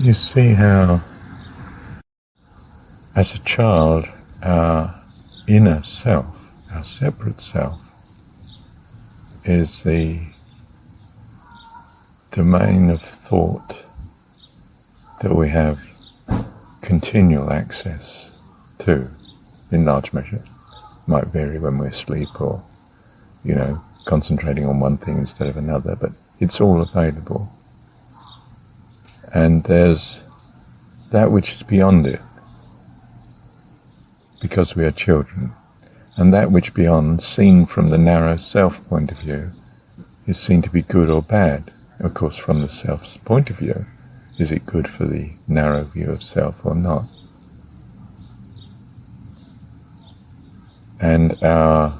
You see how, as a child, our inner self, our separate self, is the domain of thought that we have continual access to, in large measure. Might vary when we're asleep or, concentrating on one thing instead of another, but it's all available. And there's that which is beyond it, because we are children, and that which beyond, seen from the narrow self point of view, is seen to be good or bad. Of course, from the self's point of view, is it good for the narrow view of self or not? And our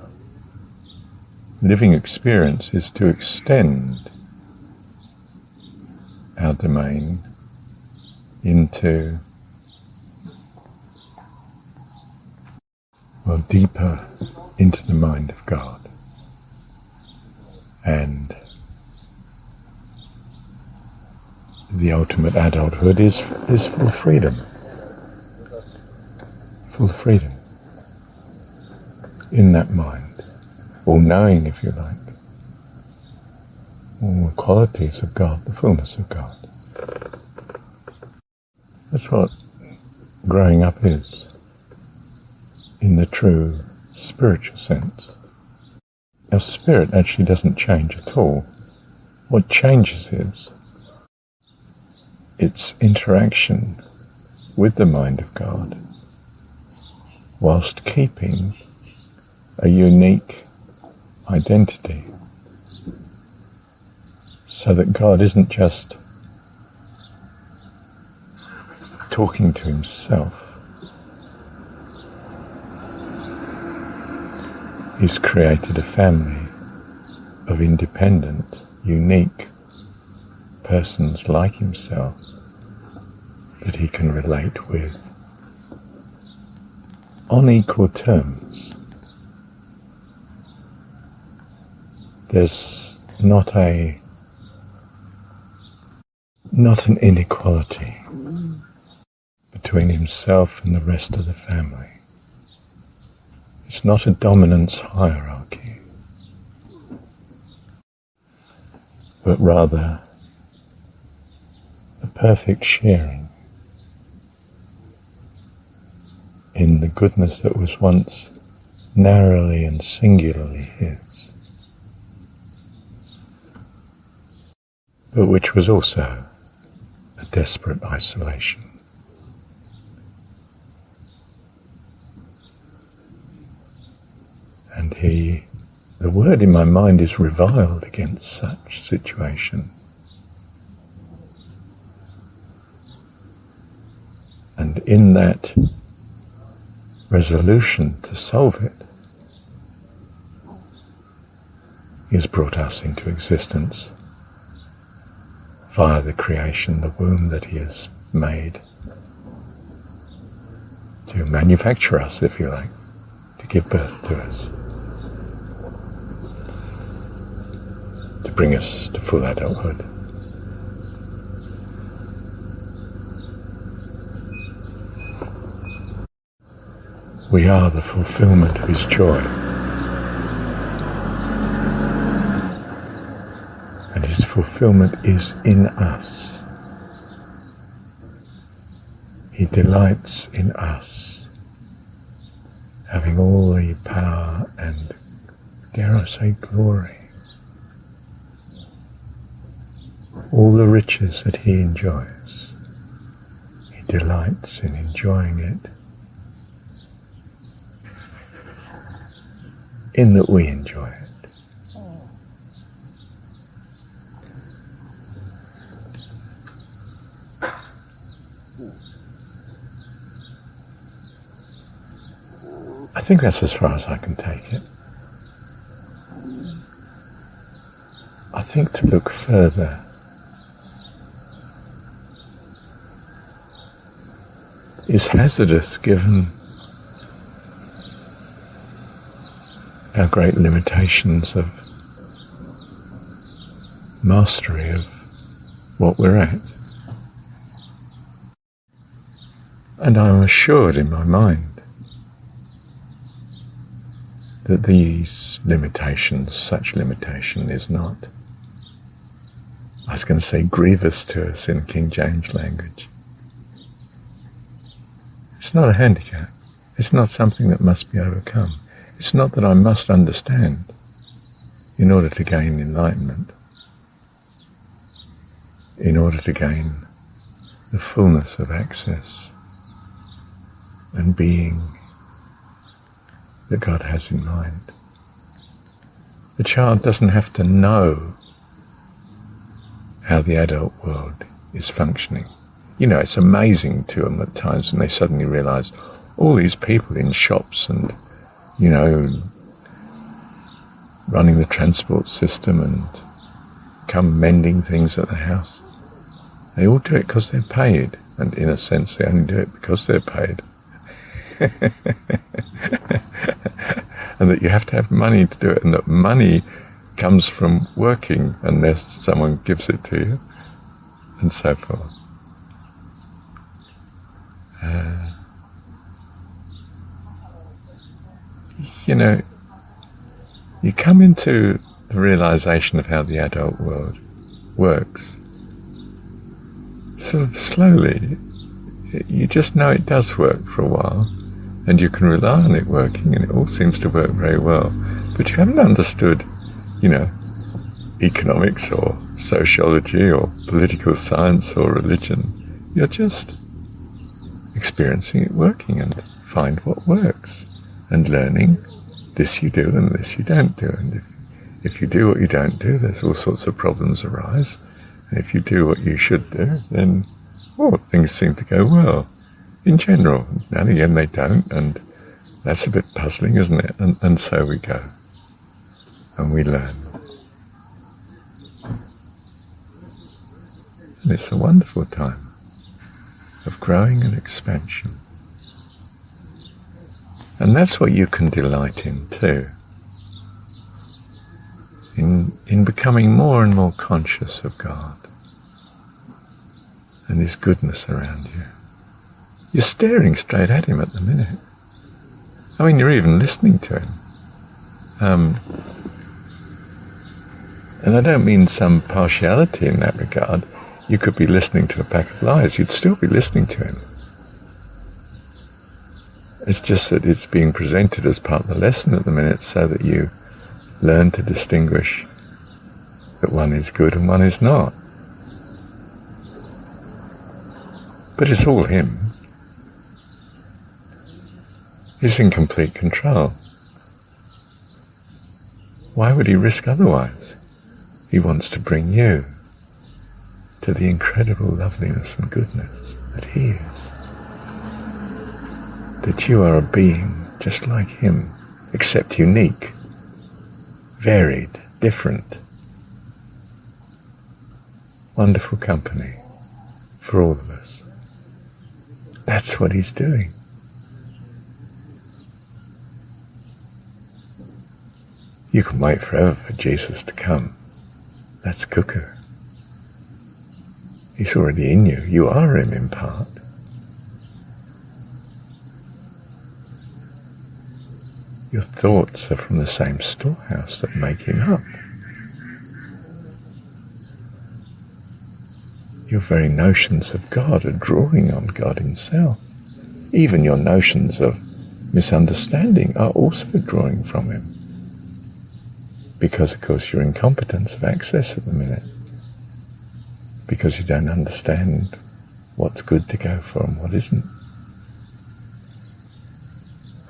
living experience is to extend our domain into, deeper into the mind of God. And the ultimate adulthood is full freedom. Full freedom in that mind, all knowing, if you like, all the qualities of God, the fullness of God. That's what growing up is, in the true spiritual sense. Our spirit actually doesn't change at all. What changes is its interaction with the mind of God, whilst keeping a unique identity, so that God isn't just talking to himself. He's created a family of independent, unique persons like himself that he can relate with on equal terms. There's not an inequality between himself and the rest of the family. It's not a dominance hierarchy, but rather a perfect sharing in the goodness that was once narrowly and singularly his, but which was also a desperate isolation. And the word in my mind is reviled against such situation. And in that resolution to solve it, he has brought us into existence via the creation, the womb that he has made to manufacture us, if you like, to give birth to us, to bring us to full adulthood. We are the fulfillment of his joy. And his fulfillment is in us. He delights in us, having all the power and, dare I say, glory, all the riches that he enjoys. He delights in enjoying it, in that we enjoy it. I think that's as far as I can take it. I think to look further is hazardous given our great limitations of mastery of what we're at. And I am assured in my mind that these limitations, such limitation is not, I was going to say grievous to us in King James language. It's not a handicap. It's not something that must be overcome. It's not that I must understand in order to gain enlightenment, in order to gain the fullness of access and being that God has in mind. The child doesn't have to know how the adult world is functioning. You know, it's amazing to them at times when they suddenly realize all these people in shops and, you know, running the transport system and come mending things at the house. They all do it because they're paid. And in a sense, they only do it because they're paid. And that you have to have money to do it, and that money comes from working unless someone gives it to you, and so forth. You know, you come into the realization of how the adult world works sort of slowly. You just know it does work for a while, and you can rely on it working, and it all seems to work very well. But you haven't understood, you know, economics or sociology or political science or religion. You're just experiencing it working and find what works and learning this you do and this you don't do. And if you do what you don't do, there's all sorts of problems arise. And if you do what you should do, then, well, things seem to go well in general. Now and again they don't, and that's a bit puzzling, isn't it? And so we go, and we learn. And it's a wonderful time of growing and expansion. And that's what you can delight in too. In becoming more and more conscious of God and His goodness around you. You're staring straight at Him at the minute. I mean, you're even listening to Him. And I don't mean some partiality in that regard. You could be listening to a pack of lies. You'd still be listening to Him. It's just that it's being presented as part of the lesson at the minute so that you learn to distinguish that one is good and one is not. But it's all Him. He's in complete control. Why would He risk otherwise? He wants to bring you to the incredible loveliness and goodness that He is. That you are a being just like Him, except unique, varied, different. Wonderful company for all of us. That's what He's doing. You can wait forever for Jesus to come. That's cuckoo. He's already in you. You are Him in part. Your thoughts are from the same storehouse that make Him up. Your very notions of God are drawing on God Himself. Even your notions of misunderstanding are also drawing from Him. Because, of course, you're in competence of access at the minute. Because you don't understand what's good to go for and what isn't.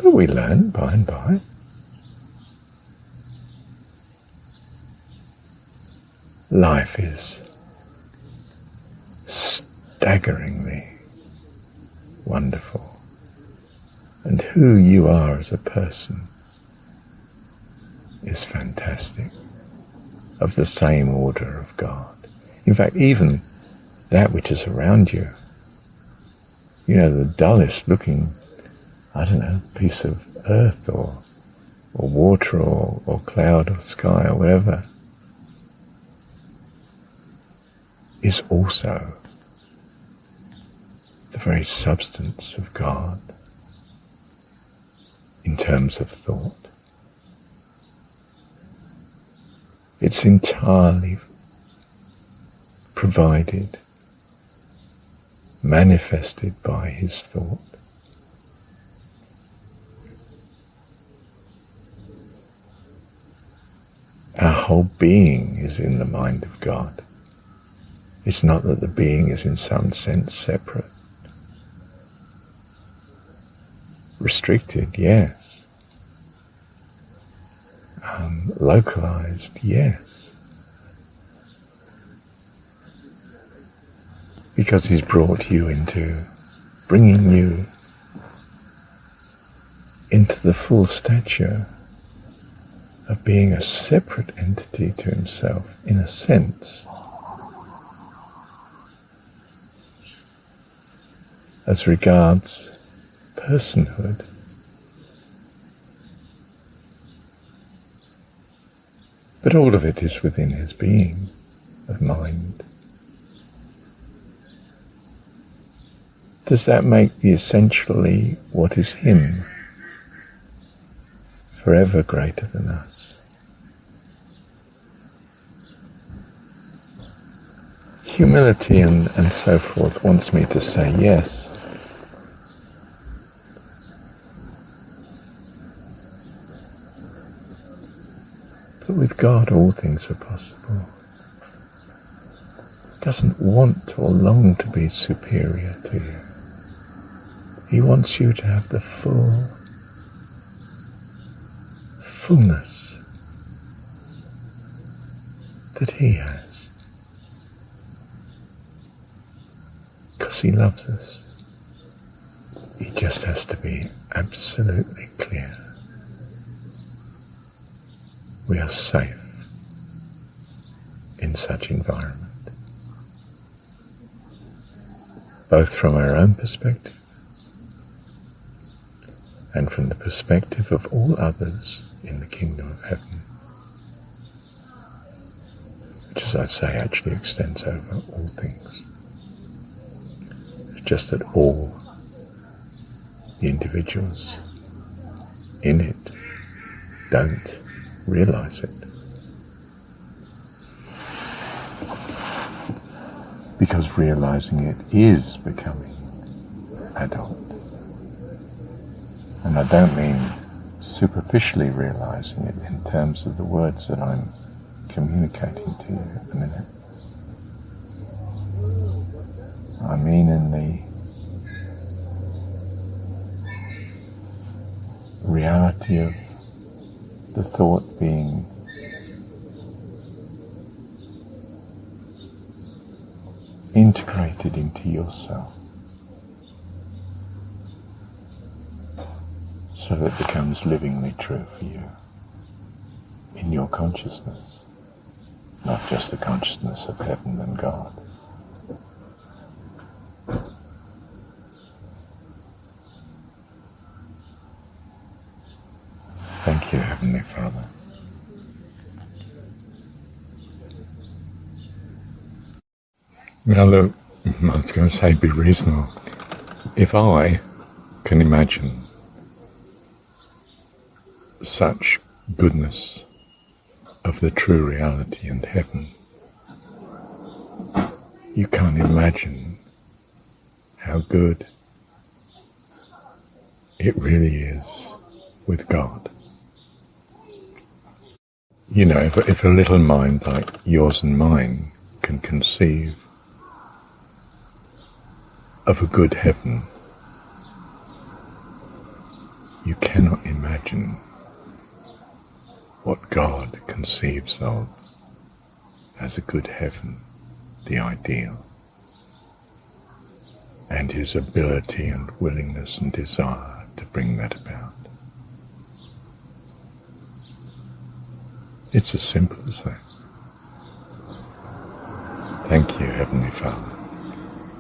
But we learn by and by. Life is staggeringly wonderful. And who you are as a person is fantastic, of the same order of God. In fact, even that which is around you, you know, the dullest looking, I don't know, piece of earth or water or cloud or sky or whatever, is also the very substance of God in terms of thought. It's entirely provided, manifested by his thought. Our whole being is in the mind of God. It's not that the being is in some sense separate. Restricted, yes. Localized, yes. Because he's brought you bringing you into the full stature of being a separate entity to himself, in a sense, as regards personhood. But all of it is within his being of mind. Does that make the essentially what is him forever greater than us? Humility and so forth wants me to say yes. But with God all things are possible. He doesn't want or long to be superior to you. He wants you to have the fullness that he has. Because he loves us. He just has to be absolutely clear. We are safe in such environment, both from our own perspective and from the perspective of all others in the kingdom of heaven, which, as I say, actually extends over all things. It's just that all the individuals in it don't realize it. Because realizing it is becoming adult. And I don't mean superficially realizing it in terms of the words that I'm communicating to you at the minute. I mean in the reality of the thought being integrated into yourself, so that it becomes livingly true for you in your consciousness, not just the consciousness of heaven and God. Thank you, Heavenly Father. Now look, I was going to say be reasonable. If I can imagine such goodness of the true reality and heaven, you can't imagine how good it really is with God. You know, if a little mind like yours and mine can conceive of a good heaven, you cannot imagine what God conceives of as a good heaven, the ideal, and his ability and willingness and desire to bring that about. It's as simple as that. Thank you, Heavenly Father.